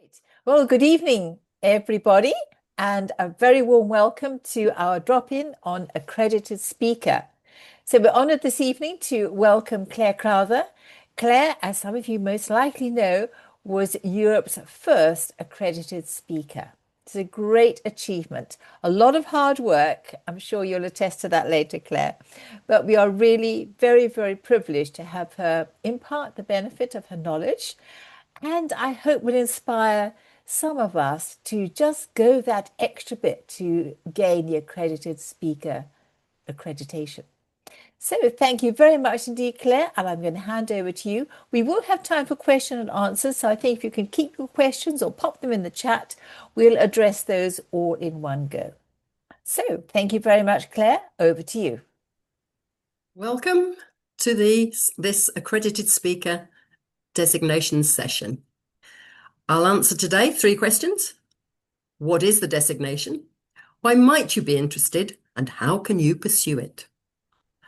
Right. Well, good evening, everybody, and a very warm welcome to our drop-in on Accredited Speaker. So we're honored this evening to welcome Clare Crowther. Clare, as some of you most likely know, was Europe's first accredited speaker. It's a great achievement, a lot of hard work. I'm sure you'll attest to that later, Clare. But we are really very, very privileged to have her impart the benefit of her knowledge, and I hope will inspire some of us to just go that extra bit to gain the accredited speaker accreditation. So thank you very much indeed, Clare, and I'm going to hand over to you. We will have time for question and answers, so I think if you can keep your questions or pop them in the chat, we'll address those all in one go. So thank you very much, Clare. Over to you. Welcome to this accredited speaker designation session. I'll answer today 3 questions. What is the designation? Why might you be interested? And how can you pursue it?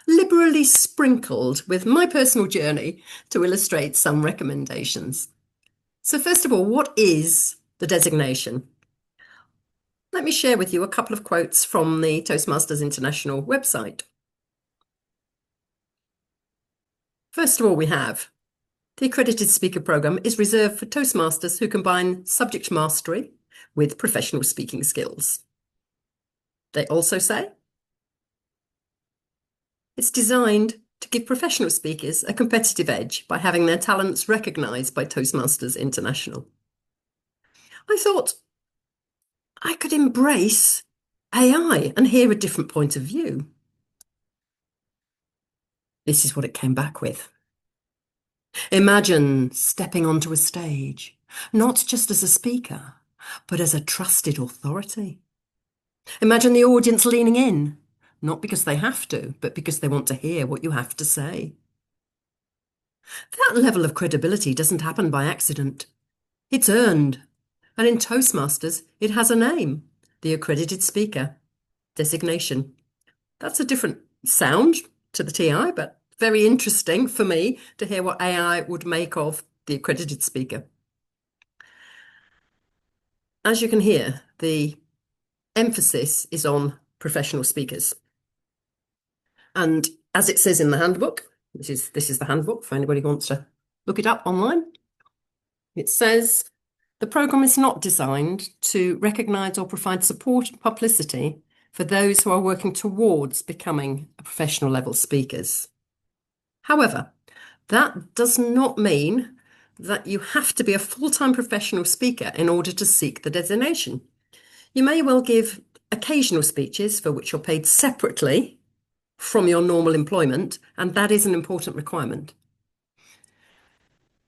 Liberally sprinkled with my personal journey to illustrate some recommendations. So first of all, what is the designation? Let me share with you a couple of quotes from the Toastmasters International website. First of all, we have: the Accredited Speaker Programme is reserved for Toastmasters who combine subject mastery with professional speaking skills. They also say it's designed to give professional speakers a competitive edge by having their talents recognised by Toastmasters International. I thought I could embrace AI and hear a different point of view. This is what it came back with. Imagine stepping onto a stage, not just as a speaker, but as a trusted authority. Imagine the audience leaning in, not because they have to, but because they want to hear what you have to say. That level of credibility doesn't happen by accident. It's earned. And in Toastmasters, it has a name: the Accredited Speaker designation. That's a different sound to the TI, but very interesting for me to hear what AI would make of the Accredited Speaker. As you can hear, the emphasis is on professional speakers. And as it says in the handbook, this is the handbook for anybody who wants to look it up online, it says the programme is not designed to recognise or provide support and publicity for those who are working towards becoming professional level speakers. However, that does not mean that you have to be a full-time professional speaker in order to seek the designation. You may well give occasional speeches for which you're paid separately from your normal employment, and that is an important requirement.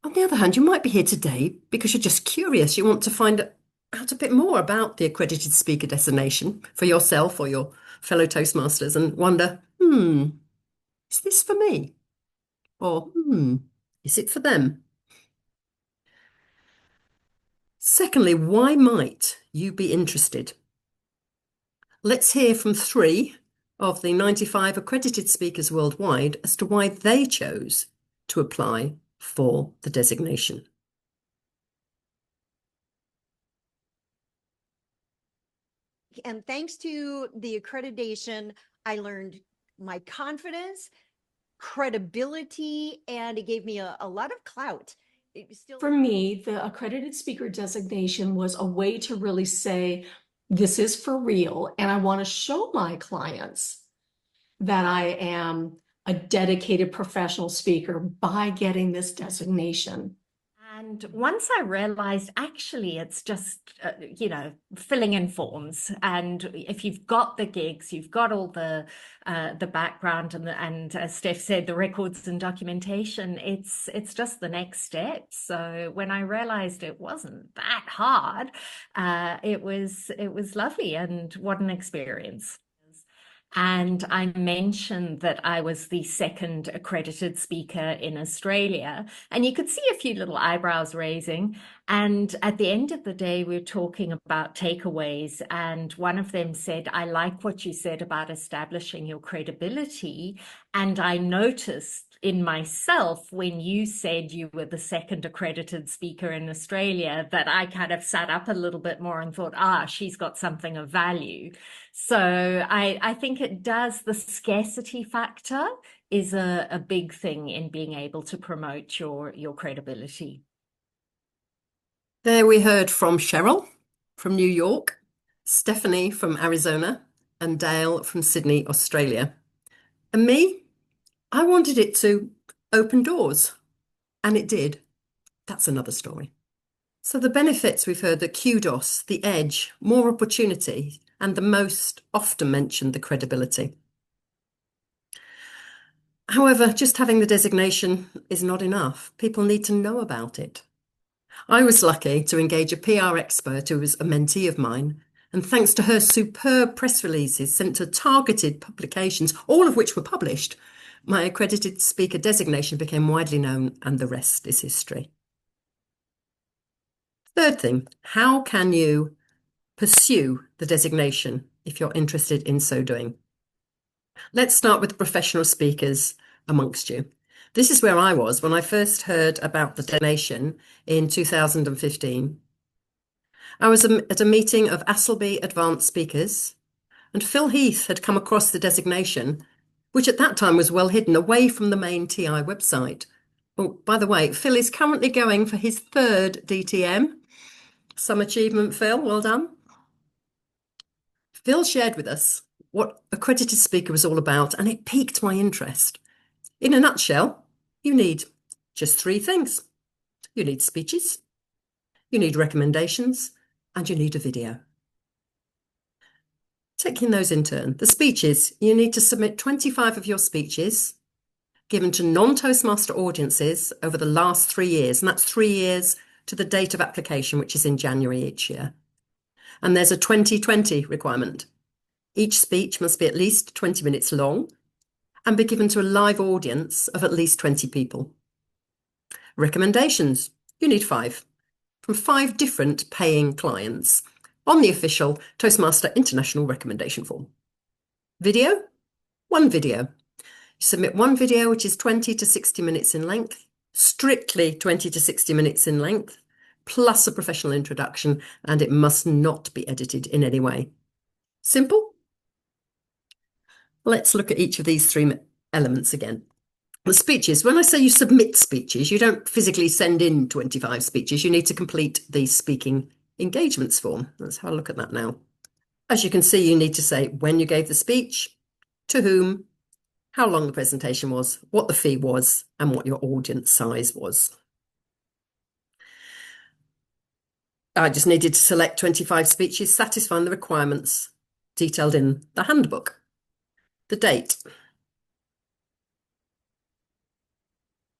On the other hand, you might be here today because you're just curious. You want to find out a bit more about the Accredited Speaker designation for yourself or your fellow Toastmasters and wonder, is this for me? Or, is it for them? Secondly, why might you be interested? Let's hear from 3 of the 95 accredited speakers worldwide as to why they chose to apply for the designation. And thanks to the accreditation, I learned my confidence, credibility, and it gave me a lot of clout. For me, the accredited speaker designation was a way to really say, this is for real, and I want to show my clients that I am a dedicated professional speaker by getting this designation. And once I realized, actually, it's just, filling in forms. And if you've got the gigs, you've got all the background and as Steph said, the records and documentation, it's just the next step. So when I realized it wasn't that hard, it was lovely, and what an experience. And I mentioned that I was the 2nd accredited speaker in Australia, and you could see a few little eyebrows raising. And at the end of the day, we were talking about takeaways, and one of them said, I like what you said about establishing your credibility. And I noticed in myself when you said you were the second accredited speaker in Australia, that I kind of sat up a little bit more and thought, she's got something of value. So I think it does, the scarcity factor is a big thing in being able to promote your credibility. There we heard from Cheryl from New York, Stephanie from Arizona, and Dale from Sydney, Australia. And me, I wanted it to open doors, and it did. That's another story. So the benefits we've heard, the kudos, the edge, more opportunity, and the most often mentioned, the credibility. However, just having the designation is not enough. People need to know about it. I was lucky to engage a PR expert who was a mentee of mine, and thanks to her superb press releases sent to targeted publications, all of which were published, my accredited speaker designation became widely known, and the rest is history. Third thing, how can you pursue the designation if you're interested in so doing? Let's start with the professional speakers amongst you. This is where I was when I first heard about the designation in 2015. I was at a meeting of Appleby Advanced Speakers, and Phil Heath had come across the designation, which at that time was well hidden away from the main TI website. Oh, by the way, Phil is currently going for his third DTM. Some achievement, Phil, well done. Phil shared with us what Accredited Speaker was all about, and it piqued my interest. In a nutshell, you need just three things. You need speeches, you need recommendations, and you need a video. Taking those in turn, the speeches, you need to submit 25 of your speeches given to non-Toastmaster audiences over the last 3 years, and that's 3 years to the date of application, which is in January each year. And there's a 2020 requirement. Each speech must be at least 20 minutes long and be given to a live audience of at least 20 people. Recommendations, you need 5 from 5 different paying clients on the official Toastmaster International recommendation form. Video, 1 video. You submit 1 video, which is 20 to 60 minutes in length, strictly 20 to 60 minutes in length, plus a professional introduction, and it must not be edited in any way. Simple? Let's look at each of these 3 elements again. The speeches, when I say you submit speeches, you don't physically send in 25 speeches. You need to complete the speaking engagements form. Let's have a look at that now. As you can see, you need to say when you gave the speech, to whom, how long the presentation was, what the fee was, and what your audience size was. I just needed to select 25 speeches satisfying the requirements detailed in the handbook. The date.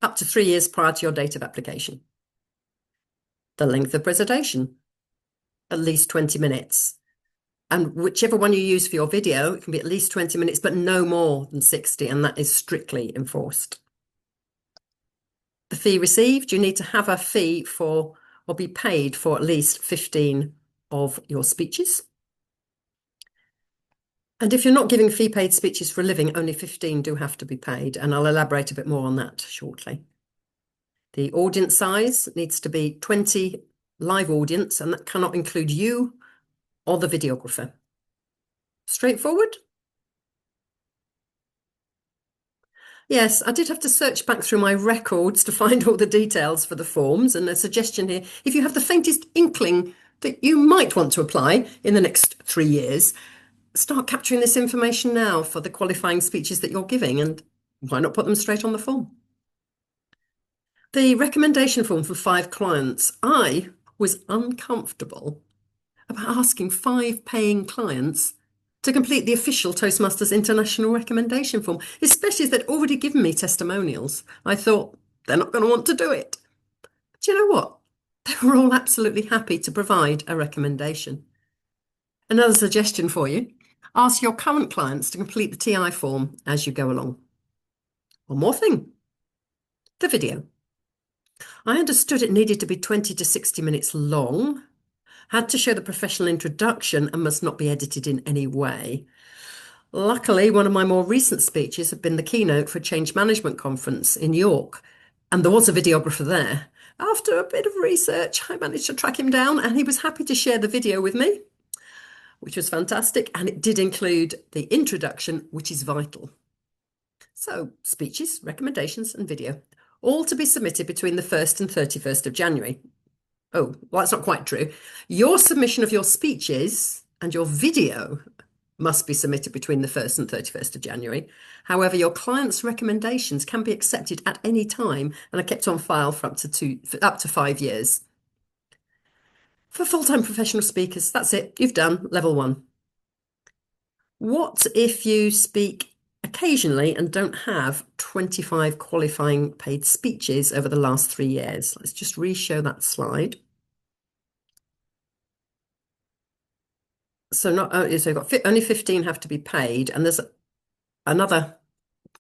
Up to 3 years prior to your date of application. The length of presentation. At least 20 minutes. And whichever one you use for your video, it can be at least 20 minutes, but no more than 60, and that is strictly enforced. The fee received, you need to have a fee for, or be paid for at least 15 of your speeches. And if you're not giving fee-paid speeches for a living, only 15 do have to be paid, and I'll elaborate a bit more on that shortly. The audience size needs to be 20 live audience, and that cannot include you or the videographer. Straightforward? Yes, I did have to search back through my records to find all the details for the forms, and a suggestion here, if you have the faintest inkling that you might want to apply in the next 3 years, start capturing this information now for the qualifying speeches that you're giving, and why not put them straight on the form? The recommendation form for 5 clients. I was uncomfortable about asking 5 paying clients to complete the official Toastmasters International recommendation form, especially as they'd already given me testimonials. I thought, they're not going to want to do it. But you know what? They were all absolutely happy to provide a recommendation. Another suggestion for you, ask your current clients to complete the TI form as you go along. One more thing, the video. I understood it needed to be 20 to 60 minutes long, had to show the professional introduction and must not be edited in any way. Luckily, one of my more recent speeches had been the keynote for a change management conference in York, and there was a videographer there. After a bit of research, I managed to track him down, and he was happy to share the video with me, which was fantastic, and it did include the introduction, which is vital. So, speeches, recommendations, and video, all to be submitted between the 1st and 31st of January. Oh, well, that's not quite true. Your submission of your speeches and your video must be submitted between the 1st and 31st of January. However, your client's recommendations can be accepted at any time and are kept on file for up to 5 years. For full-time professional speakers, that's it. You've done level 1. What if you speak occasionally and don't have 25 qualifying paid speeches over the last 3 years? Let's just re-show that slide. So you've got only 15 have to be paid, and there's another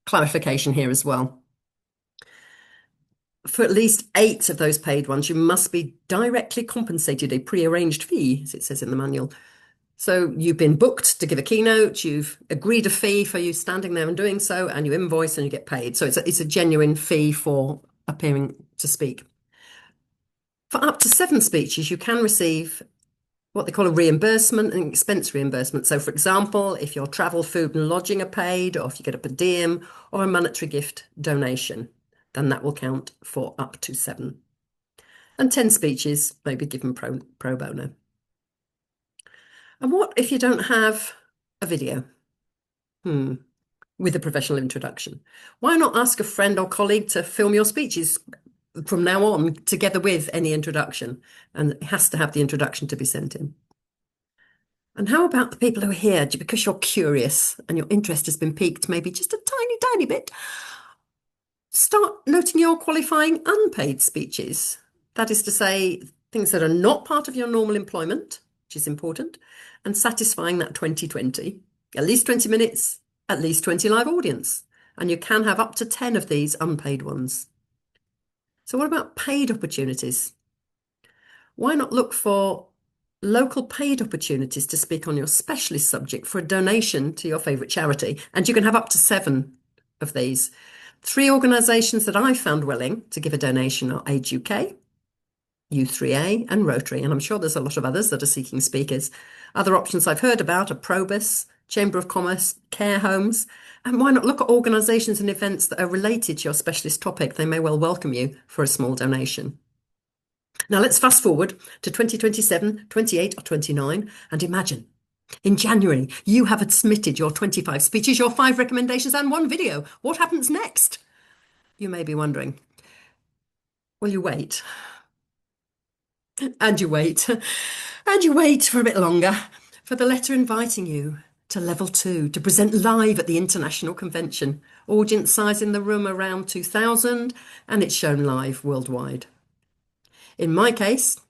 clarification here as well. For at least 8 of those paid ones, you must be directly compensated a pre-arranged fee, as it says in the manual. So you've been booked to give a keynote, you've agreed a fee for you standing there and doing so, and you invoice and you get paid. So it's a genuine fee for appearing to speak. For up to 7 speeches, you can receive what they call a reimbursement and expense reimbursement. So, for example, if your travel, food and lodging are paid, or if you get a per diem or a monetary gift donation, then that will count for up to 7. And 10 speeches may be given pro bono. And what if you don't have a video? With a professional introduction? Why not ask a friend or colleague to film your speeches from now on, together with any introduction? And it has to have the introduction to be sent in. And how about the people who are here because you're curious and your interest has been piqued, maybe just a tiny, tiny bit? Start noting your qualifying unpaid speeches. That is to say, things that are not part of your normal employment, which is important, and satisfying that 20-20, at least 20 minutes, at least 20 live audience. And you can have up to 10 of these unpaid ones. So what about paid opportunities? Why not look for local paid opportunities to speak on your specialist subject for a donation to your favourite charity? And you can have up to 7 of these. 3 organisations that I've found willing to give a donation are Age UK, U3A and Rotary, and I'm sure there's a lot of others that are seeking speakers. Other options I've heard about are Probus, Chamber of Commerce, care homes, and why not look at organisations and events that are related to your specialist topic? They may well welcome you for a small donation. Now let's fast forward to 2027, 28 or 29 and imagine in January you have submitted your 25 speeches, your 5 recommendations and 1 video. What happens next? You may be wondering. Well, you wait. And you wait. And you wait for a bit longer for the letter inviting you to level 2 to present live at the International Convention. Audience size in the room around 2,000 and it's shown live worldwide. In my case,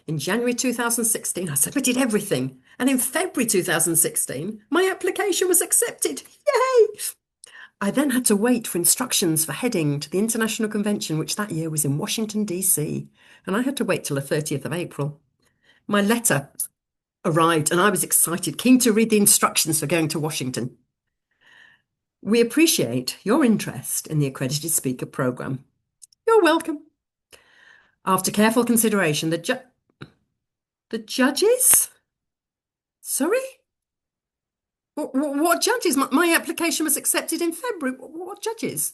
in January 2016, I submitted everything. And in February 2016, my application was accepted. Yay! I then had to wait for instructions for heading to the International Convention, which that year was in Washington, D.C. And I had to wait till the 30th of April. My letter arrived and I was excited, keen to read the instructions for going to Washington. We appreciate your interest in the Accredited Speaker Programme. You're welcome. After careful consideration, the judges? Sorry? What judges? My application was accepted in February. What judges?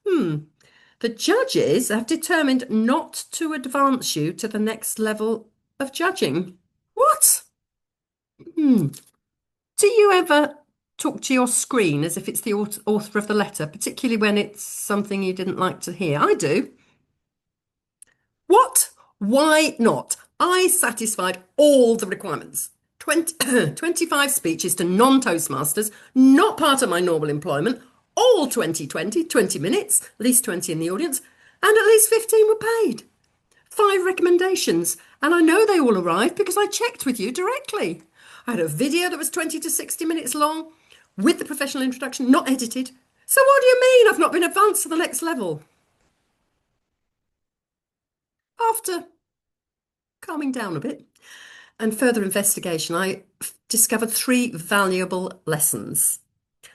The judges have determined not to advance you to the next level of judging. What? Do you ever talk to your screen as if it's the author of the letter, particularly when it's something you didn't like to hear? I do. What? Why not? I satisfied all the requirements. 25 speeches to non-Toastmasters, not part of my normal employment, all 20-20, 20 minutes, at least 20 in the audience, and at least 15 were paid. 5 recommendations, and I know they all arrived because I checked with you directly. I had a video that was 20 to 60 minutes long with the professional introduction, not edited. So what do you mean I've not been advanced to the next level? After calming down a bit and further investigation, I discovered 3 valuable lessons.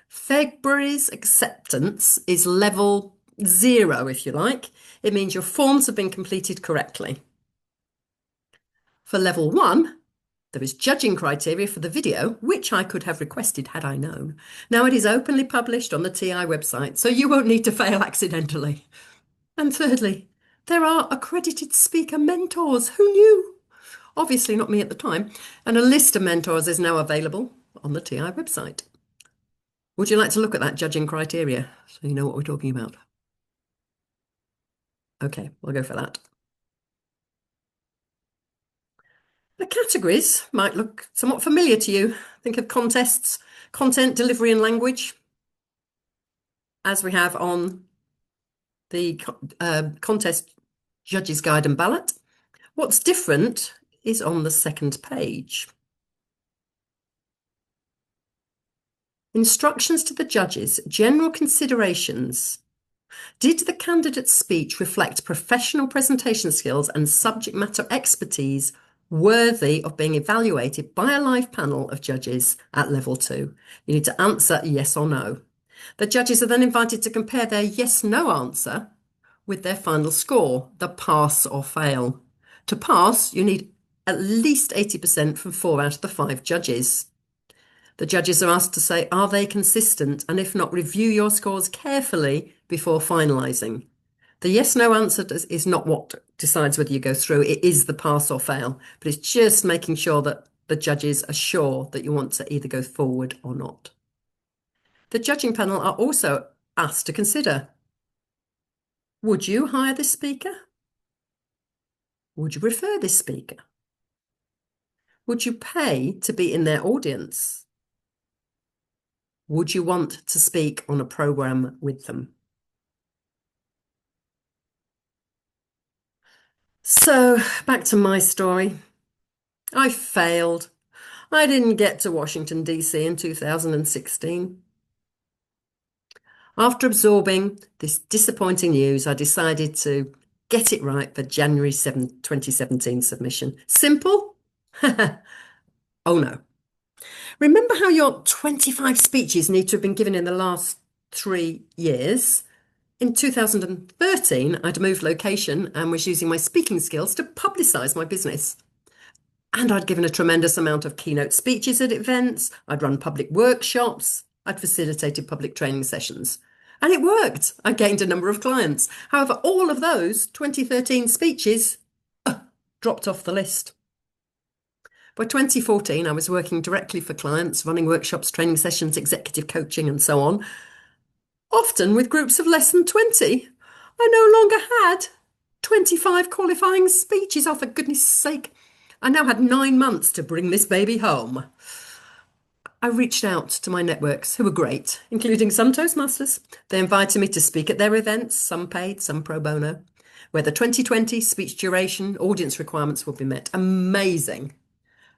February's acceptance is level 0, if you like. It means your forms have been completed correctly. For level 1, there is judging criteria for the video, which I could have requested had I known. Now it is openly published on the TI website, so you won't need to fail accidentally. And thirdly, there are accredited speaker mentors. Who knew? Obviously not me at the time. And a list of mentors is now available on the TI website. Would you like to look at that judging criteria so you know what we're talking about? Okay, we'll go for that. The categories might look somewhat familiar to you. Think of contests, content, delivery and language, as we have on the contest judges guide and ballot. What's different is on the second page. Instructions to the judges, general considerations. Did the candidate's speech reflect professional presentation skills and subject matter expertise worthy of being evaluated by a live panel of judges at level 2? You need to answer yes or no. The judges are then invited to compare their yes/no answer with their final score, the pass or fail. To pass, you need at least 80% from 4 out of the 5 judges. The judges are asked to say, are they consistent? And if not, review your scores carefully before finalising. The yes/no answer is not what decides whether you go through. It is the pass or fail, but it's just making sure that the judges are sure that you want to either go forward or not. The judging panel are also asked to consider, would you hire this speaker? Would you refer this speaker? Would you pay to be in their audience? Would you want to speak on a programme with them? So back to my story. I failed. I didn't get to Washington, D.C. in 2016. After absorbing this disappointing news, I decided to get it right for January 7, 2017 submission. Simple? Oh no. Remember how your 25 speeches need to have been given in the last 3 years? In 2013, I'd moved location and was using my speaking skills to publicise my business. And I'd given a tremendous amount of keynote speeches at events, I'd run public workshops, I'd facilitated public training sessions. And it worked. I gained a number of clients. However, all of those 2013 speeches dropped off the list. By 2014, I was working directly for clients, running workshops, training sessions, executive coaching, and so on, often with groups of less than 20. I no longer had 25 qualifying speeches. Oh, for goodness sake. I now had 9 months to bring this baby home. I reached out to my networks, who were great, including some Toastmasters. They invited me to speak at their events, some paid, some pro bono, where the 2020 speech duration, audience requirements would be met. Amazing.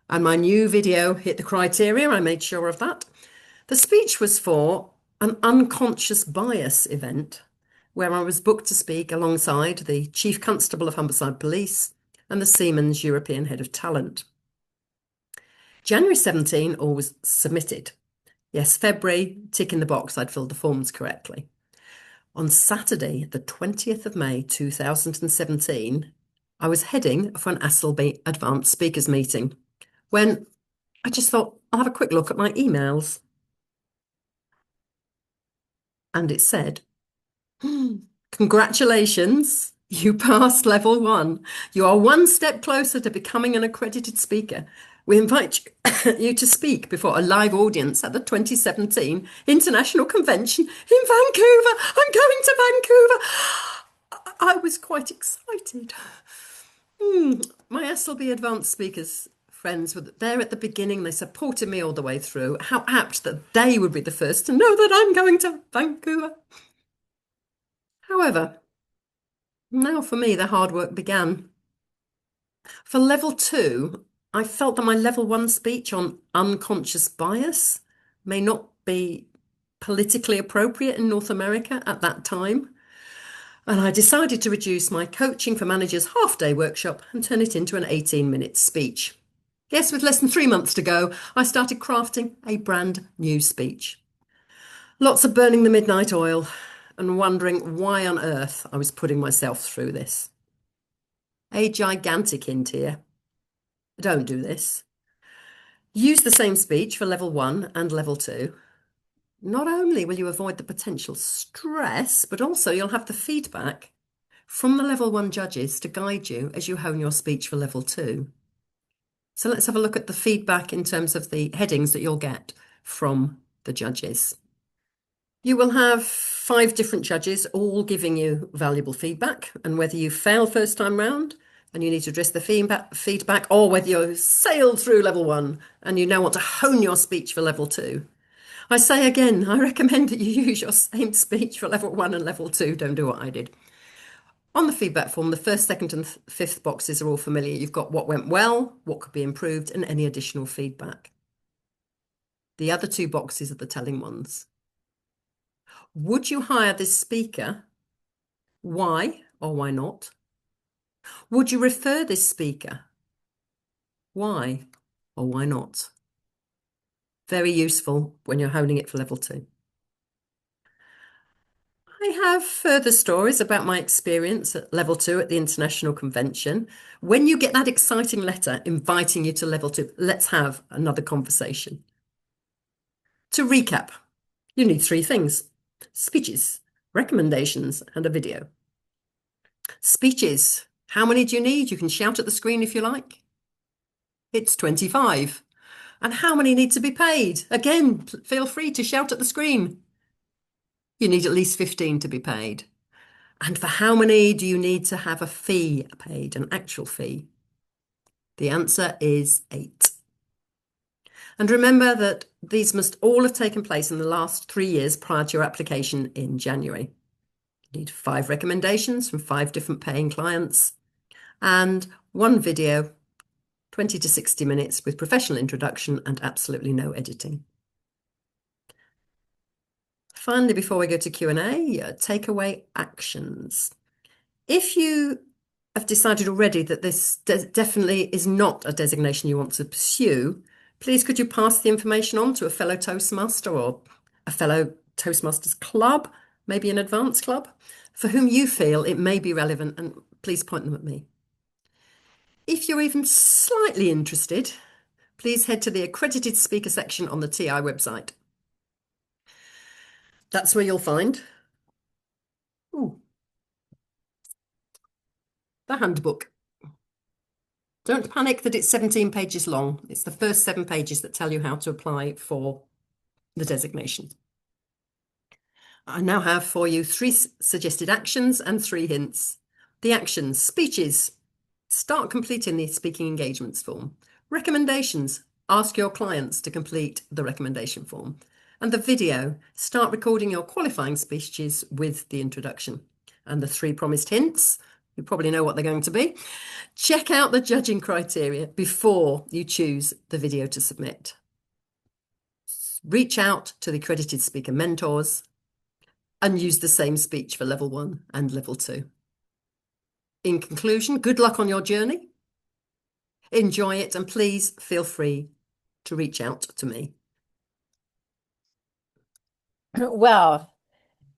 And my new video hit the criteria. I made sure of that. The speech was for an unconscious bias event where I was booked to speak alongside the Chief Constable of Humberside Police and the Siemens European Head of Talent. January 17, all was submitted. Yes, February, tick in the box, I'd filled the forms correctly. On Saturday, the 20th of May 2017, I was heading for an Asselby Advanced Speakers meeting when I just thought, I'll have a quick look at my emails. And it said, congratulations, you passed level 1. You are 1 step closer to becoming an accredited speaker. We invite you to speak before a live audience at the 2017 International Convention in Vancouver. I'm going to Vancouver. I was quite excited. My Asselby Advanced Speakers friends were there at the beginning. They supported me all the way through. How apt that they would be the first to know that I'm going to Vancouver. However, now for me, the hard work began. For level 2, I felt that my level 1 speech on unconscious bias may not be politically appropriate in North America at that time. And I decided to reduce my coaching for managers half-day workshop and turn it into an 18-minute speech. Yes, with less than 3 months to go, I started crafting a brand new speech. Lots of burning the midnight oil and wondering why on earth I was putting myself through this. A gigantic hint here. Don't do this. Use the same speech for level 1 and level 2. Not only will you avoid the potential stress, but also you'll have the feedback from the level 1 judges to guide you as you hone your speech for level 2. So let's have a look at the feedback in terms of the headings that you'll get from the judges. You will have 5 different judges all giving you valuable feedback, and whether you fail first time round and you need to address the feedback, or whether you sailed through level 1 and you now want to hone your speech for level 2. I say again, I recommend that you use your same speech for level 1 and level 2. Don't do what I did. On the feedback form, the first, second and fifth boxes are all familiar. You've got what went well, what could be improved, and any additional feedback. The other 2 boxes are the telling ones. Would you hire this speaker? Why or why not? Would you refer this speaker? Why or why not? Very useful when you're honing it for level 2. I have further stories about my experience at level 2 at the International Convention. When you get that exciting letter inviting you to level 2, let's have another conversation. To recap, you need 3 things: speeches, recommendations, and a video. Speeches. How many do you need? You can shout at the screen if you like. It's 25. And how many need to be paid? Again, feel free to shout at the screen. You need at least 15 to be paid. And for how many do you need to have a fee paid, an actual fee? The answer is 8. And remember that these must all have taken place in the last 3 years prior to your application in January. You need 5 recommendations from 5 different paying clients and 1 video, 20 to 60 minutes with professional introduction and absolutely no editing. Finally, before we go to Q&A, takeaway actions. If you have decided already that this definitely is not a designation you want to pursue, please could you pass the information on to a fellow Toastmaster or a fellow Toastmasters club, maybe an advanced club, for whom you feel it may be relevant, and please point them at me. If you're even slightly interested, please head to the Accredited Speaker section on the TI website. That's where you'll find the handbook. Don't panic that it's 17 pages long. It's the first 7 pages that tell you how to apply for the designation. I now have for you 3 suggested actions and 3 hints. The actions: speeches, start completing the speaking engagements form. Recommendations, ask your clients to complete the recommendation form. And the video, start recording your qualifying speeches with the introduction. And the 3 promised hints, you probably know what they're going to be. Check out the judging criteria before you choose the video to submit. Reach out to the accredited speaker mentors and use the same speech for level 1 and level 2. In conclusion, good luck on your journey. Enjoy it, and please feel free to reach out to me. Well,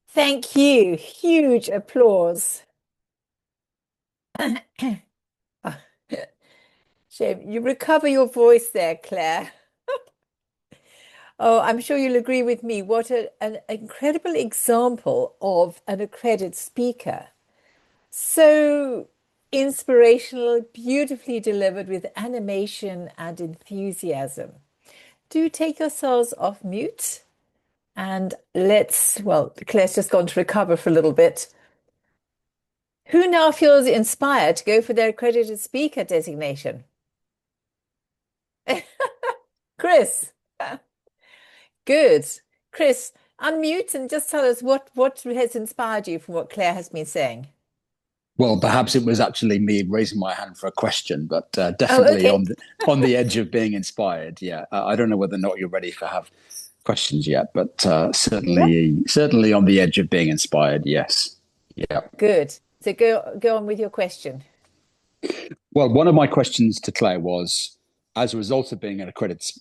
thank you. Huge applause. Shame. You recover your voice there, Claire. Oh, I'm sure you'll agree with me. What an incredible example of an accredited speaker. So inspirational, beautifully delivered with animation and enthusiasm. Do take yourselves off mute and Claire's just gone to recover for a little bit. Who now feels inspired to go for their accredited speaker designation? Chris. Good. Chris, unmute and just tell us what has inspired you from what Claire has been saying. Well, perhaps it was actually me raising my hand for a question, but definitely on the edge of being inspired. Yeah, I don't know whether or not you're ready to have questions yet, but certainly on the edge of being inspired. Yes. Yeah. Good. So go on with your question. Well, one of my questions to Claire was, as a result of being an accredited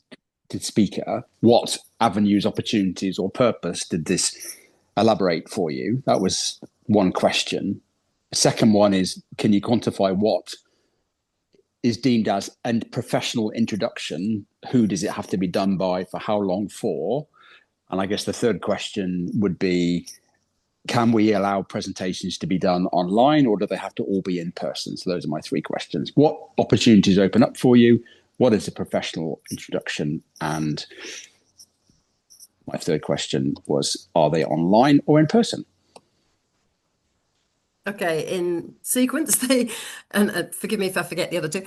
accredited speaker, what avenues, opportunities, or purpose did this elaborate for you? That was one question. The second one is, can you quantify what is deemed as a professional introduction? Who does it have to be done by, for how long for? And I guess the third question would be, can we allow presentations to be done online, or do they have to all be in person? So those are my three questions. What opportunities open up for you? What is a professional introduction? And my third question was, are they online or in person? Okay, in sequence, and forgive me if I forget the other two.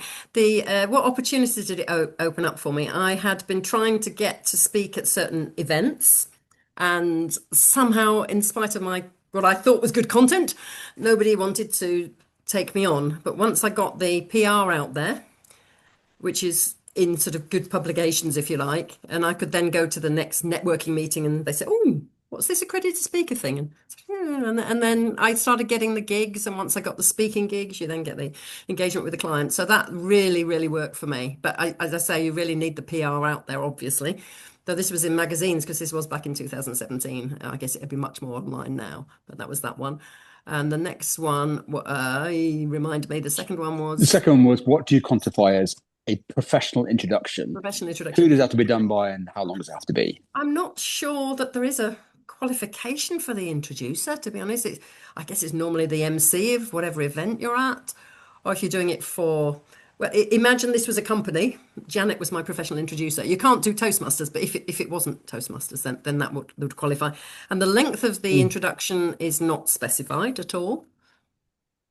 What opportunities did it open up for me? I had been trying to get to speak at certain events, and somehow, in spite of what I thought was good content, nobody wanted to take me on. But once I got the PR out there, which is in sort of good publications, if you like, and I could then go to the next networking meeting, and they said, "Oh, what's this accredited speaker thing?" And then I started getting the gigs, and once I got the speaking gigs, you then get the engagement with the client. So that really, really worked for me. But as I say, you really need the PR out there, obviously. Though this was in magazines, because this was back in 2017. I guess it'd be much more online now, but that was that one. And the next one, remind me, the second one was... The second one was, what do you quantify as a professional introduction? Professional introduction. Who does that have to be done by, and how long does it have to be? I'm not sure that there is a qualification for the introducer, to be honest. I guess it's normally the MC of whatever event you're at, or if you're doing it for... Well, imagine this was a company. Janet was my professional introducer. You can't do Toastmasters, but if it wasn't Toastmasters, then that would qualify. And the length of the introduction is not specified at all.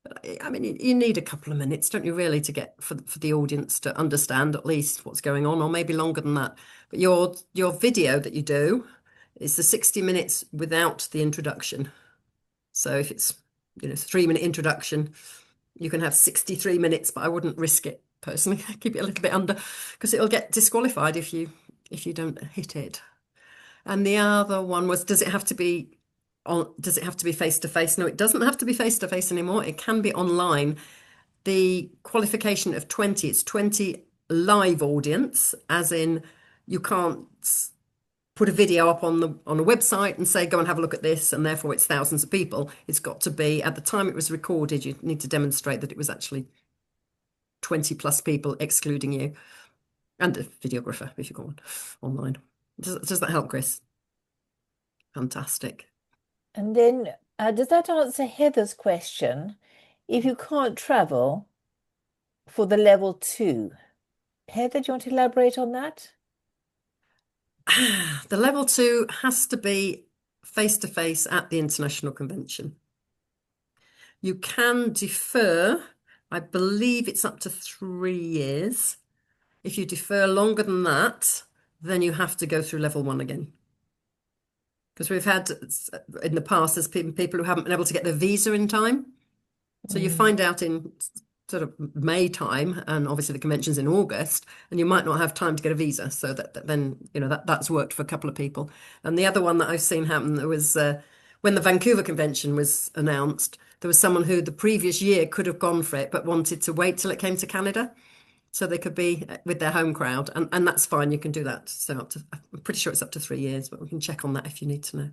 But I mean, you need a couple of minutes, don't you, really, to get for the audience to understand at least what's going on, or maybe longer than that. But your video that you do is the 60 minutes without the introduction. So if it's, a 3-minute introduction, you can have 63 minutes, but I wouldn't risk it personally. Keep it a little bit under, because it'll get disqualified if you don't hit it. And the other one was, does it have to be face to face? No, it doesn't have to be face to face anymore. It can be online. The qualification of 20, it's 20 live audience, as in you can't put a video up on a website and say, go and have a look at this, and therefore it's thousands of people. It's got to be, at the time it was recorded, you need to demonstrate that it was actually 20 plus people, excluding you, and a videographer, if you go online. Does that help, Chris? Fantastic. And then, does that answer Heather's question? If you can't travel for the level 2, Heather, do you want to elaborate on that? The level 2 has to be face-to-face at the international convention. You can defer, I believe it's up to 3 years. If you defer longer than that, then you have to go through level 1 again. Because we've had, in the past, there's people who haven't been able to get their visa in time. So you find out in sort of May time, and obviously the convention's in August, and you might not have time to get a visa. So then that's worked for a couple of people. And the other one that I've seen happen, there was when the Vancouver convention was announced, there was someone who the previous year could have gone for it, but wanted to wait till it came to Canada, so they could be with their home crowd, and that's fine. You can do that. So I'm pretty sure it's up to 3 years, but we can check on that if you need to know.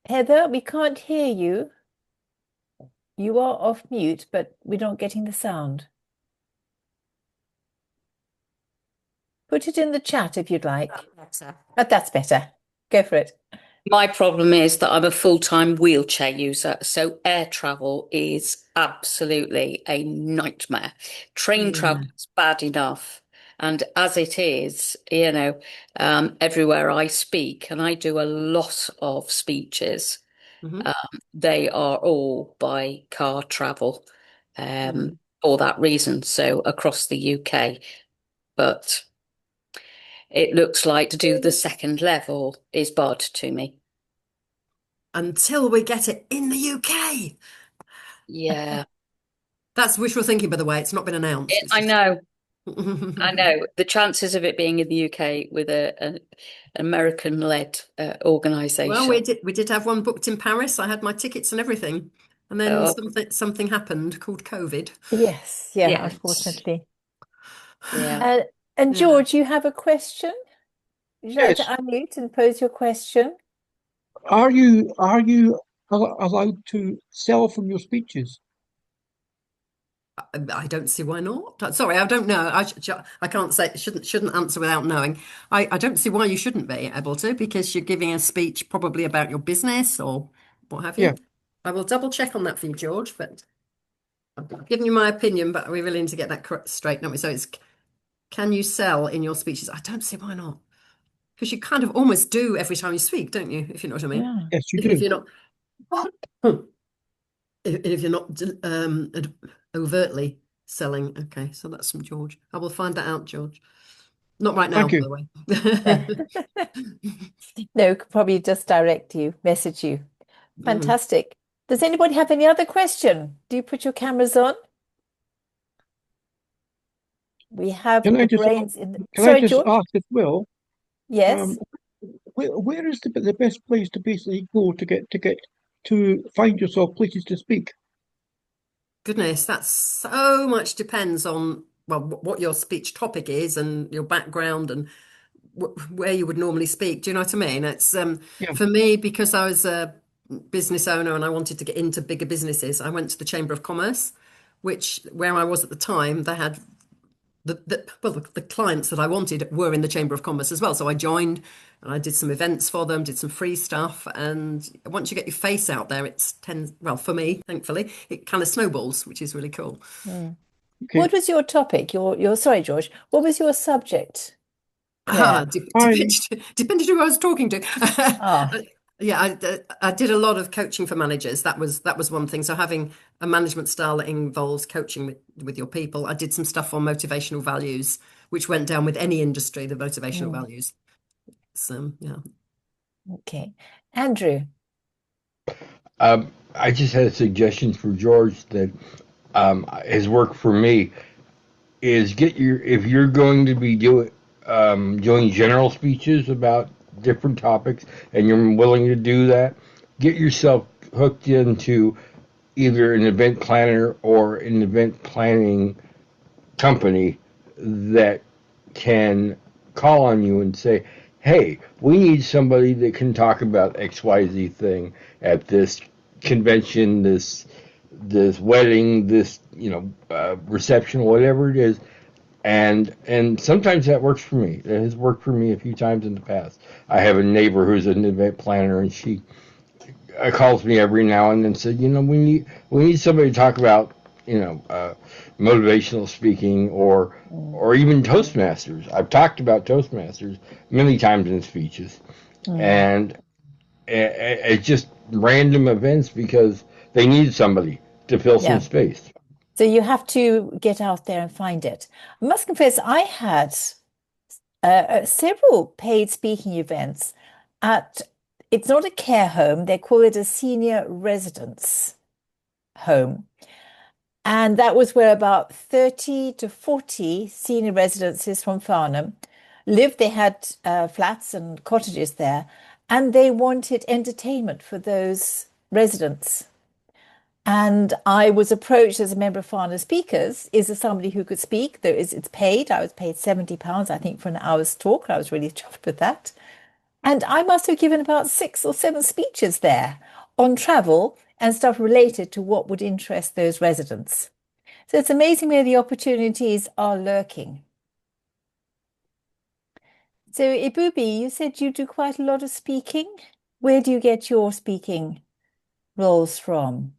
Heather, we can't hear you. You are off mute, but we're not getting the sound. Put it in the chat if you'd like. That's better. Go for it. My problem is that I'm a full-time wheelchair user, so air travel is absolutely a nightmare. Train travel is bad enough, and as it is, everywhere I speak, and I do a lot of speeches, they are all by car travel for that reason, so across the UK. But it looks like to do the second level is barred to me. Until we get it in the UK. Yeah. That's wishful thinking, by the way. It's not been announced. I know. I know. The chances of it being in the UK with an American-led organisation. Well, we did have one booked in Paris. I had my tickets and everything. And then something happened called COVID. Yes, yeah, unfortunately. Yeah. And Yeah. George, you have a question? Would you like to Yes. unmute and pose your question? Are you allowed to sell from your speeches? I don't see why not. Sorry, I don't know. I can't say, shouldn't answer without knowing. I don't see why you shouldn't be able to, because you're giving a speech probably about your business or what have you. Yeah. I will double check on that for you, George, but I've given you my opinion, but we really need to get that straight, don't we? So it's, can you sell in your speeches? I don't see why not. Because you kind of almost do every time you speak, don't you? If you know what I mean. Yeah. Yes, you Even if do. you're not, if you're not overtly selling. Okay, so that's from George. I will find that out, George. Not right now, Thank you. by the way. No, could probably just direct you, message you. Mhm. Fantastic. Does anybody have any other question? Do you put your cameras on? We have Can I the just brains in the... Can I Sorry, just George? ask as well? Yes. Where is the best place to basically go to find yourself places to speak? Goodness, that so much depends on, well, what your speech topic is and your background and where you would normally speak. Do you know what I mean? It's Yeah. for me, because I was a business owner and I wanted to get into bigger businesses, I went to the Chamber of Commerce, where I was at the time, they had the clients that I wanted were in the Chamber of Commerce as well. So I joined and I did some events for them, did some free stuff. And once you get your face out there, well, for me, thankfully, it kind of snowballs, which is really cool. Mm. Okay. What was your topic? Sorry, George. What was your subject, Claire? Depended who I was talking to. Ah. Yeah, I did a lot of coaching for managers. That was one thing. So having a management style that involves coaching with your people. I did some stuff on motivational values, which went down with any industry, the motivational values. So yeah. Okay. Andrew. I just had a suggestion for George that has worked for me is if you're going to be doing general speeches about different topics and you're willing to do that, get yourself hooked into either an event planner or an event planning company that can call on you and say, hey, we need somebody that can talk about XYZ thing at this convention, this wedding, this reception, whatever it is. And sometimes that works for me. It has worked for me a few times in the past. I have a neighbor who's an event planner, and she calls me every now and then and said, we need somebody to talk about, motivational speaking or even Toastmasters. I've talked about Toastmasters many times in speeches, and it's just random events because they need somebody to fill some space. So you have to get out there and find it. I must confess, I had several paid speaking events it's not a care home, they call it a senior residence home. And that was where about 30 to 40 senior residences from Farnham lived. They had flats and cottages there, and they wanted entertainment for those residents. And I was approached as a member of Farnham Speakers. Is there somebody who could speak? It's paid. I was paid £70, I think, for an hour's talk. I was really chuffed with that. And I must have given about 6 or 7 speeches there on travel and stuff related to what would interest those residents. So it's amazing where the opportunities are lurking. So Ibubi, you said you do quite a lot of speaking. Where do you get your speaking roles from?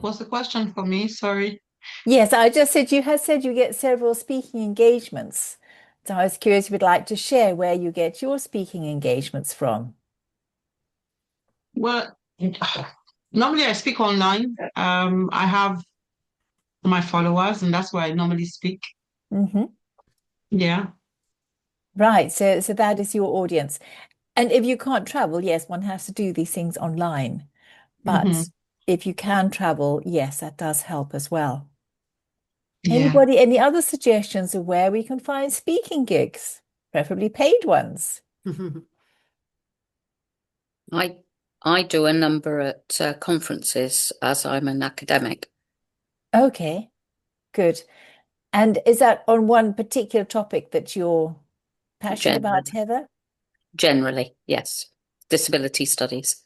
What's the question for me? Sorry. Yes, I just said you had said you get several speaking engagements. So I was curious if you'd like to share where you get your speaking engagements from. Well, normally I speak online. I have my followers, and that's where I normally speak. Mm-hmm. Yeah. Right. So that is your audience. And if you can't travel, yes, one has to do these things online. But if you can travel, yes, that does help as well. Yeah. Anybody, any other suggestions of where we can find speaking gigs, preferably paid ones? I do a number at conferences as I'm an academic. Okay, good. And is that on one particular topic that you're passionate about, Heather? Generally, yes. Disability studies.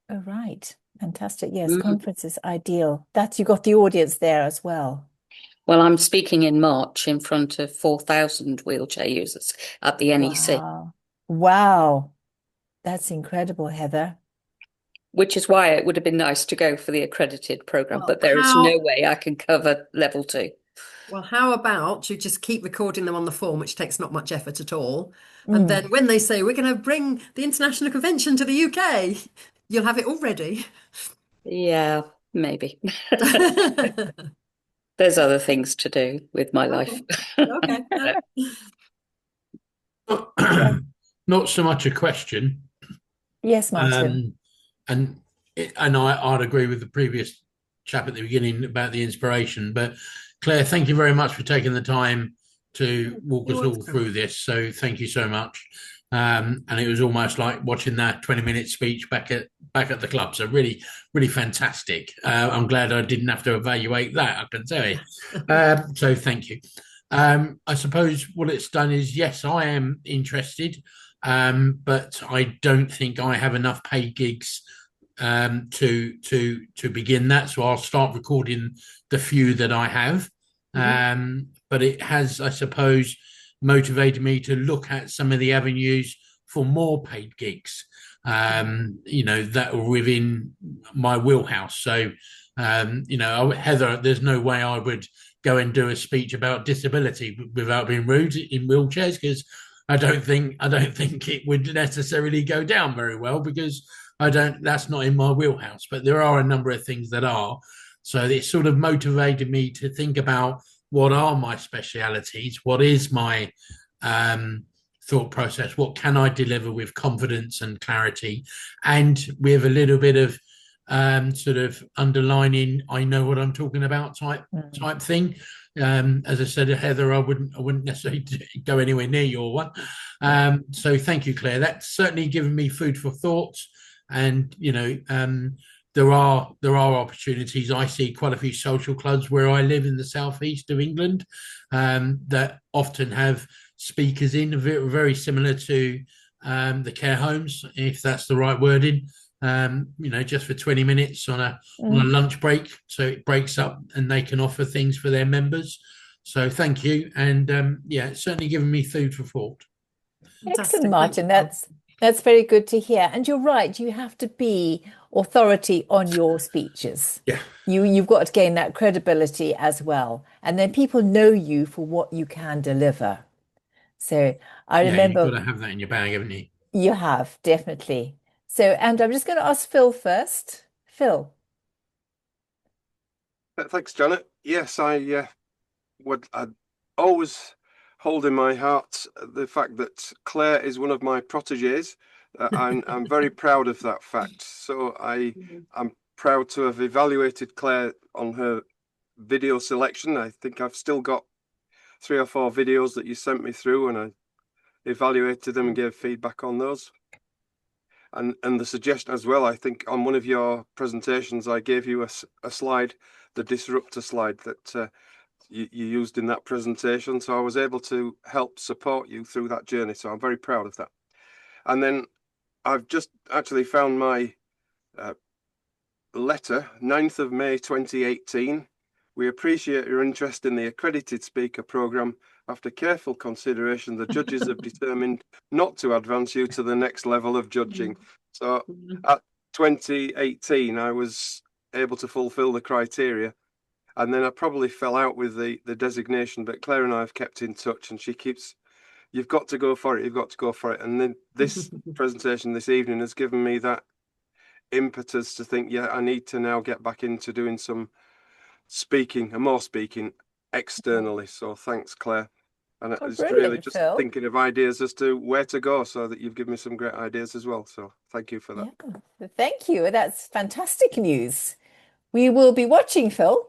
Oh, right. Fantastic. Yes, conference is ideal. That's you got the audience there as well. Well, I'm speaking in March in front of 4,000 wheelchair users at the NEC. Wow. Wow. That's incredible, Heather. Which is why it would have been nice to go for the accredited program, Well, but there is no way I can cover level 2. Well, how about you just keep recording them on the form, which takes not much effort at all. And then when they say, we're going to bring the International Convention to the UK, you'll have it all ready. Yeah, maybe. There's other things to do with my life. Okay. Not so much a question. Yes, Martin. And I'd agree with the previous chap at the beginning about the inspiration. But Claire, thank you very much for taking the time to walk us all through this. So thank you so much. And it was almost like watching that 20-minute speech back at the club. So really, really fantastic. I'm glad I didn't have to evaluate that, I can tell you. So thank you. I suppose what it's done is, yes, I am interested, but I don't think I have enough paid gigs to begin that. So I'll start recording the few that I have. But it has, I suppose, motivated me to look at some of the avenues for more paid gigs, that are within my wheelhouse. So, Heather, there's no way I would go and do a speech about disability without being rude in wheelchairs, because I don't think it would necessarily go down very well, because that's not in my wheelhouse. But there are a number of things that are. So it sort of motivated me to think about what are my specialities, what is my thought process, what can I deliver with confidence and clarity, and with a little bit of sort of underlining, I know what I'm talking about type thing. As I said, Heather, I wouldn't necessarily go anywhere near your one. So thank you, Claire. That's certainly given me food for thought. And there are opportunities. I see quite a few social clubs where I live in the southeast of England that often have speakers in, very similar to the care homes, if that's the right wording. Just for 20 minutes on a lunch break, so it breaks up and they can offer things for their members. So thank you, and it's certainly given me food for thought. Excellent, Martin. That's very good to hear. And you're right, you have to be authority on your speeches. Yeah. You've got to gain that credibility as well. And then people know you for what you can deliver. So I remember you've got to have that in your bag, haven't you? You have, definitely. So, and I'm just going to ask Phil first. Phil. Thanks, Janet. Yes, I'd always hold in my heart the fact that Claire is one of my proteges. I'm very proud of that fact. So I'm proud to have evaluated Claire on her video selection. I think I've still got 3 or 4 videos that you sent me through, and I evaluated them and gave feedback on those. And the suggestion as well, I think on one of your presentations, I gave you a slide, the disruptor slide that you used in that presentation. So I was able to help support you through that journey. So I'm very proud of that. And then I've just actually found my letter, 9th of May 2018. We appreciate your interest in the Accredited Speaker Programme. After careful consideration, the judges have determined not to advance you to the next level of judging. So at 2018, I was able to fulfill the criteria. And then I probably fell out with the designation, but Claire and I have kept in touch, and she keeps, you've got to go for it, you've got to go for it. And then this presentation this evening has given me that impetus to think, I need to now get back into doing some speaking and more speaking externally. So thanks, Claire. And it's really just Phil. Thinking of ideas as to where to go, so that you've given me some great ideas as well. So thank you for that. Yeah, thank you. That's fantastic news. We will be watching, Phil.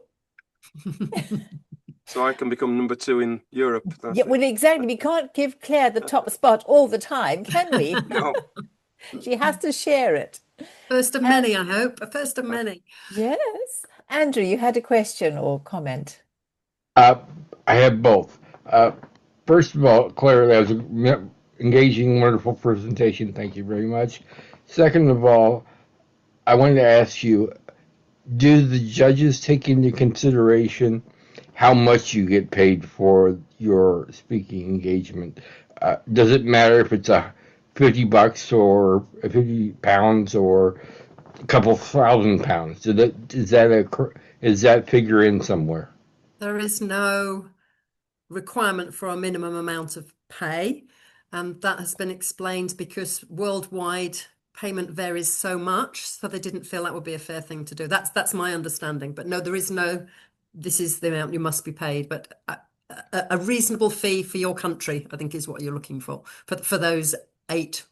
So I can become number 2 in Europe. Well, exactly. We can't give Claire the top spot all the time, can we? No. She has to share it. First of many, I hope. A first of many. Yes. Andrew, you had a question or comment? I have both. First of all, Claire, that was an engaging, wonderful presentation. Thank you very much. Second of all, I wanted to ask you, do the judges take into consideration how much you get paid for your speaking engagement? Does it matter if it's $50 or £50 or a couple £1,000? Is that figure in somewhere? There is no requirement for a minimum amount of pay, and that has been explained because worldwide payment varies so much, so they didn't feel that would be a fair thing to do. That's my understanding. But no, there is no, this is the amount you must be paid. But a reasonable fee for your country, I think, is what you're looking for those 8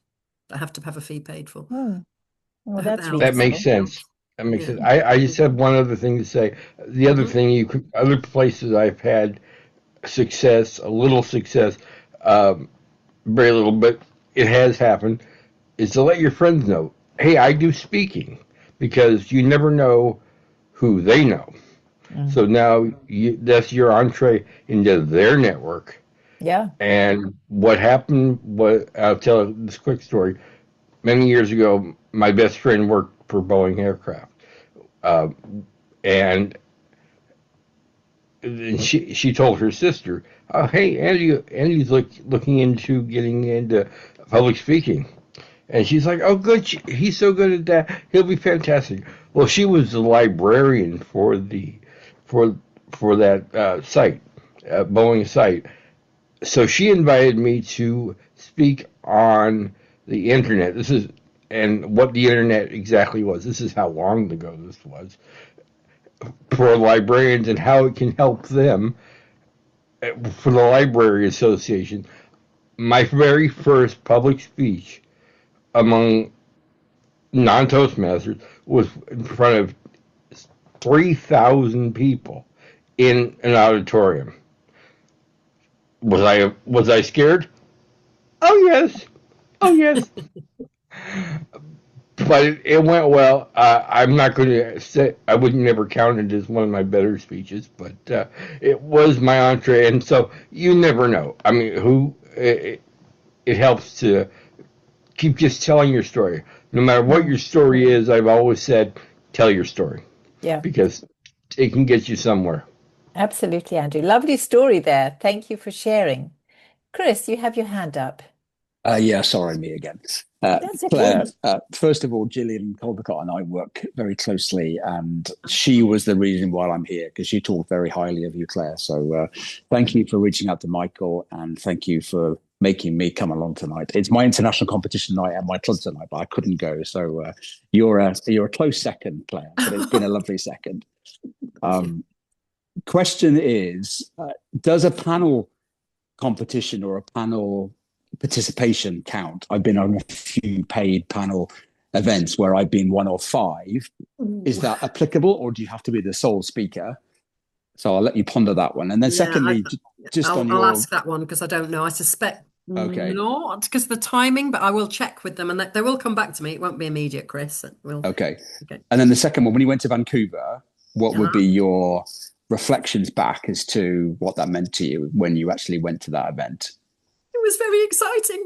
that have to have a fee paid for. Well, that's That makes sense. That makes sense. I just have one other thing to say. The other thing other places I've had success, a little success, very little, but it has happened, is to let your friends know, hey, I do speaking, because you never know who they know. So now that's your entree into their network. Yeah. And what happened, I'll tell this quick story. Many years ago, my best friend worked for Boeing Aircraft. And she told her sister, oh, hey, Andy's looking into getting into public speaking. And she's like, oh, good. He's so good at that. He'll be fantastic. Well, she was the librarian for that site, Boeing site. So she invited me to speak on the internet. And what the internet exactly was. This is how long ago this was. For librarians and how it can help them. For the Library Association, my very first public speech among non-Toastmasters was in front of 3,000 people in an auditorium. Was I scared? Oh yes, oh yes. But it went well. I'm not going to say I would never count it as one of my better speeches, but it was my entree, and so you never know. I mean, it helps to keep just telling your story. No matter what your story is, I've always said, tell your story. Yeah. Because it can get you somewhere. Absolutely, Andrew. Lovely story there. Thank you for sharing. Chris, you have your hand up. Yeah, sorry, me again. That's okay. Claire, first of all, Gillian Colbert and I work very closely, and she was the reason why I'm here, because she talked very highly of you, Claire. So thank you for reaching out to Michael, and thank you for making me come along tonight. It's my international competition night at my club tonight, but I couldn't go. So you're a close second, Claire, but it's been a lovely second. Question is, does a panel competition or a panel participation count? I've been on a few paid panel events where I've been one of 5. Is that applicable, or do you have to be the sole speaker? So I'll let you ponder that one. And then secondly, I'll ask that one because I don't know. I suspect not because of the timing, but I will check with them and they will come back to me. It won't be immediate, Chris. Okay. And then the second one, when you went to Vancouver, what would be your reflections back as to what that meant to you when you actually went to that event? It was very exciting.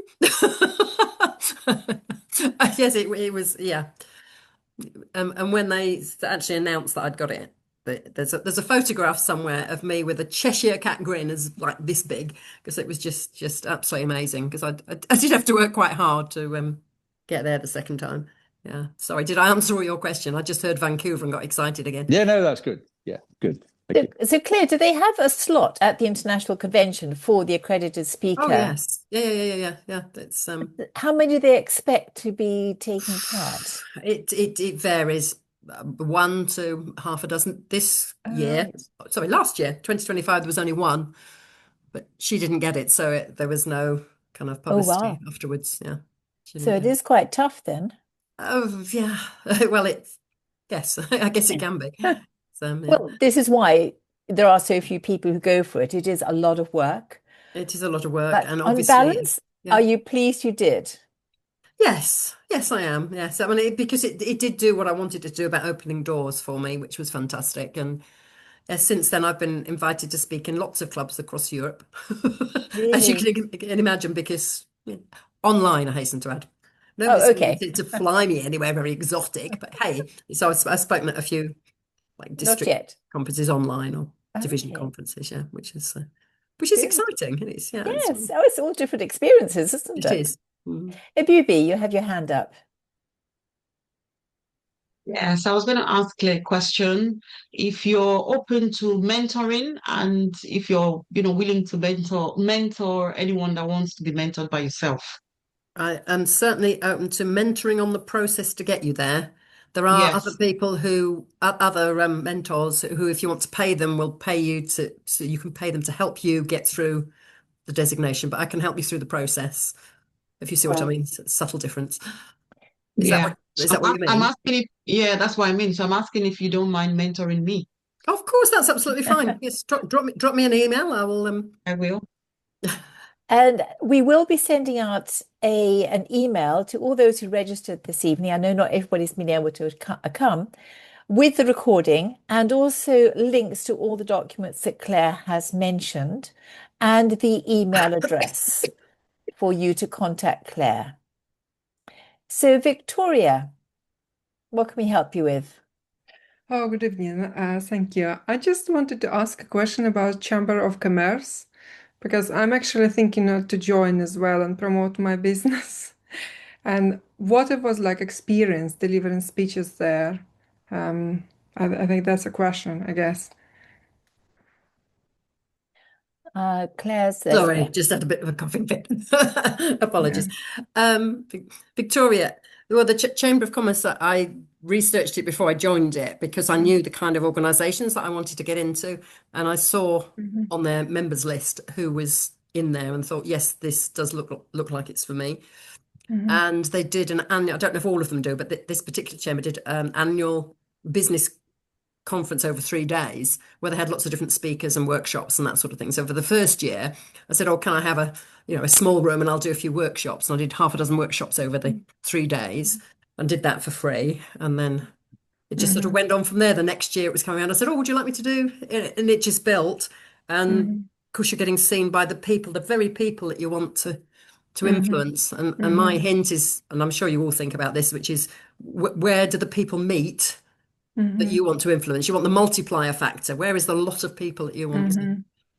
Yes, it was. Yeah. And when they actually announced that I'd got it, there's a photograph somewhere of me with a Cheshire cat grin as like this big, because it was just absolutely amazing. Because I did have to work quite hard to get there the second time. Yeah. Sorry, did I answer all your question? I just heard Vancouver and got excited again. Yeah, no, that's good. Yeah, good. So Claire, do they have a slot at the international convention for the accredited speaker? Oh yes, yeah. That's How many do they expect to be taking part? It varies, 1 to half a dozen. This year, sorry, last year, 2025, there was only 1, but she didn't get it, so there was no kind of publicity afterwards. Yeah. So it is quite tough then. Oh yeah. Well, yes, I guess it can be. Well, this is why there are so few people who go for it. It is a lot of work. It is a lot of work, But and on obviously, balance, are you pleased you did? Yes, yes, I am. Yes, I mean, because it did do what I wanted it to do about opening doors for me, which was fantastic. And since then, I've been invited to speak in lots of clubs across Europe, as you Really? can imagine, because online, I hasten to add. Oh, Nobody's okay. wanted to fly me anywhere very exotic, but hey, so I've spoken at a few like Not district yet. conferences online or division Okay. conferences, yeah, which is Good. exciting. It is, yeah, Yes. Oh, it's all different experiences, isn't it it? is. Mm. Abubi, you have your hand up. Yes, I was going to ask Claire a question. If you're open to mentoring and if you're, willing to mentor anyone that wants to be mentored by yourself. I am certainly open to mentoring on the process to get you there. There are other Yes. people other mentors who, if you want to pay them, will pay you so you can pay them to help you get through the designation. But I can help you through the process, if you see what I mean. It's a subtle difference. Is that Yeah. So what you I'm mean? asking if, yeah, that's what I mean. So I'm asking if you don't mind mentoring me. Of course, that's absolutely fine. Yes, drop me an email. I will. I will. And we will be sending out an email to all those who registered this evening. I know not everybody's been able to come with the recording and also links to all the documents that Claire has mentioned and the email address for you to contact Claire. So, Victoria, what can we help you with? Oh, good evening. Thank you. I just wanted to ask a question about Chamber of Commerce because I'm actually thinking to join as well and promote my business. And what it was like experience delivering speeches there. I think that's a question, I guess. Claire's Sorry, just had a bit of a coughing fit. Apologies. Victoria, well, the Chamber of Commerce, I researched it before I joined it because I knew the kind of organisations that I wanted to get into. And I saw on their members list who was in there and thought, yes, this does look like it's for me. And they did an annual, I don't know if all of them do, but this particular chamber did an annual business conference over 3 days where they had lots of different speakers and workshops and that sort of thing. So for the first year, I said, "Oh, can I have a small room and I'll do a few workshops?" And I did half a dozen workshops over the 3 days and did that for free. And then it just sort of went on from there. The next year it was coming out. I said, "Oh, would you like me to do?" And it just built. And of course, you're getting seen by the very people that you want to influence. And my hint is, and I'm sure you all think about this, which is where do the people meet that you want to influence? You want the multiplier factor. Where is the lot of people that you want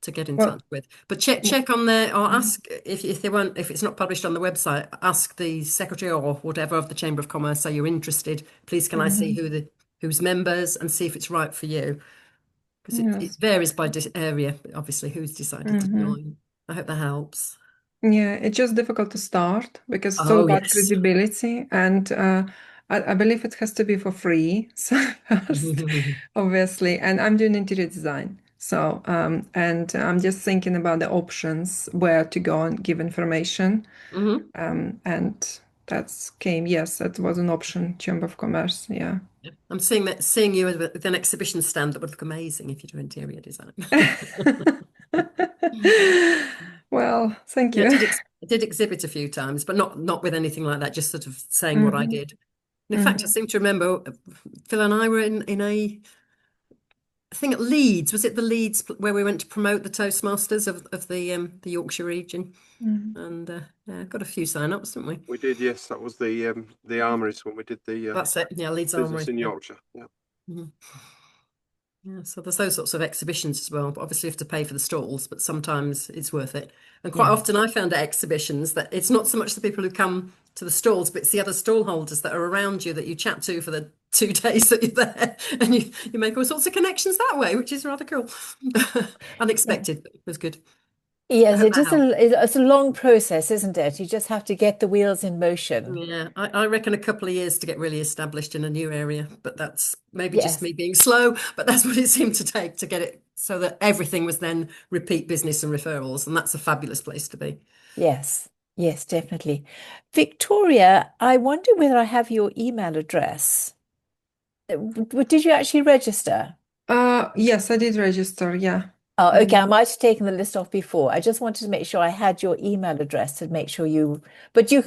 to get in touch with? But check on there, or ask if it's not published on the website, ask the secretary or whatever of the Chamber of Commerce, say you're interested. Please, can I see who's members and see if it's right for you? Because it varies by area, obviously, who's decided to join. I hope that helps. Yeah, it's just difficult to start because it's all Oh, about yes. credibility, and I believe it has to be for free. So first, obviously, and I'm doing interior design. So and I'm just thinking about the options where to go and give information. And that was an option, Chamber of Commerce. Yeah. I'm seeing you with an exhibition stand that would look amazing if you do interior design. Well, thank Yeah, you. I did exhibit a few times, but not with anything like that, just sort of saying what I did. And in fact, I seem to remember Phil and I were in a thing at Leeds. Was it the Leeds where we went to promote the Toastmasters of the Yorkshire region? And got a few sign-ups, didn't we? We did, yes. That was the Armories when we did the That's it. Yeah, Leeds business Armoury. in Yorkshire. Yeah. Yeah, so there's those sorts of exhibitions as well. But obviously, you have to pay for the stalls, but sometimes it's worth it. And quite often, I found at exhibitions that it's not so much the people who come to the stalls, but it's the other stall holders that are around you that you chat to for the 2 days that you're there, and you make all sorts of connections that way, which is rather cool. Unexpected, but it was good. Yes, it's a long process, isn't it? You just have to get the wheels in motion. Yeah, I reckon a couple of years to get really established in a new area, but that's maybe just me being slow, but that's what it seemed to take to get it so that everything was then repeat business and referrals, and that's a fabulous place to be. Yes, yes, definitely. Victoria, I wonder whether I have your email address. Did you actually register? Yes, I did register. Yeah. Oh, okay. I might have taken the list off before. I just wanted to make sure I had your email address to make sure but you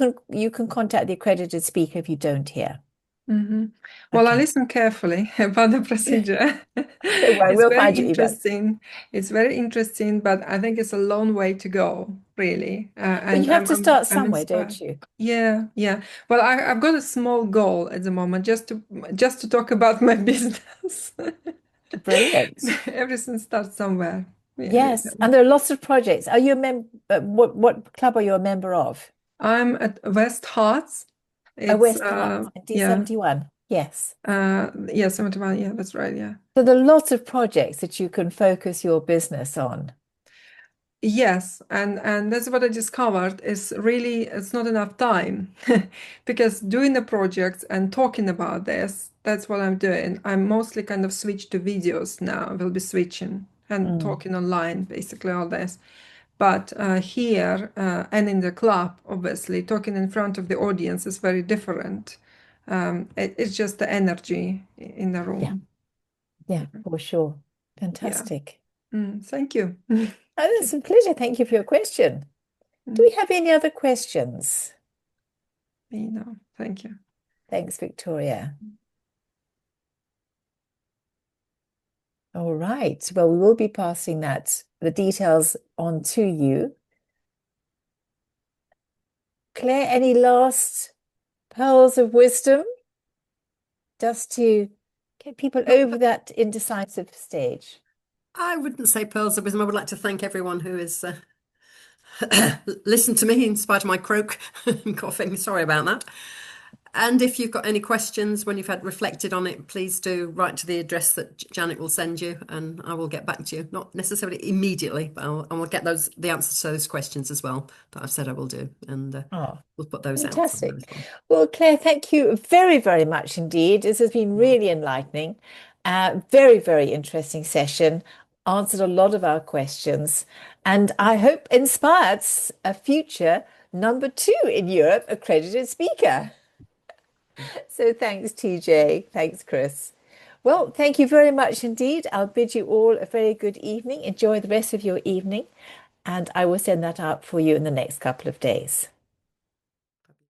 can contact the accredited speaker if you don't hear. Well, I Okay. listen carefully about the procedure. Don't worry, It's we'll very find your email. interesting. It's very interesting, but I think it's a long way to go, really. But And you have to start I'm somewhere, inspired. don't you? Yeah, yeah. Well, I've got a small goal at the moment, just to talk about my business. Brilliant. Everything starts somewhere. Yes, and there are lots of projects. Are you a member? What club are you a member of? I'm at West Hearts. Oh, It's West Hearts, yeah, D71. Yes. yeah, 71. Yeah, that's right. Yeah. So there are lots of projects that you can focus your business on. Yes, and that's what I discovered is really it's not enough time because doing the projects and talking about this, that's what I'm doing. I'm mostly kind of switched to videos now. I will be switching and talking online, basically all this. But here and in the club, obviously, talking in front of the audience is very different. It's just the energy in the room. Yeah, for sure. Yeah. Fantastic. Thank you. Oh, it's a pleasure. Thank you for your question. Do we have any other questions? No, thank you. Thanks, Victoria. All right. Well, we will be passing the details on to you. Claire, any last pearls of wisdom just to get people over that indecisive stage? I wouldn't say pearls of wisdom. I would like to thank everyone who has listened to me in spite of my croak and coughing. Sorry about that. And if you've got any questions when you've had reflected on it, please do write to the address that Janet will send you, and I will get back to you. Not necessarily immediately, but I will get the answers to those questions as well that I've said I will do, and we'll put those out somewhere Fantastic. as well. Well, Claire, thank you very, very much indeed. This has been really enlightening. Very, very interesting session. Answered a lot of our questions, and I hope inspired a future #2 in Europe accredited speaker. So thanks, TJ. Thanks, Chris. Well, thank you very much indeed. I'll bid you all a very good evening. Enjoy the rest of your evening, and I will send that out for you in the next couple of days.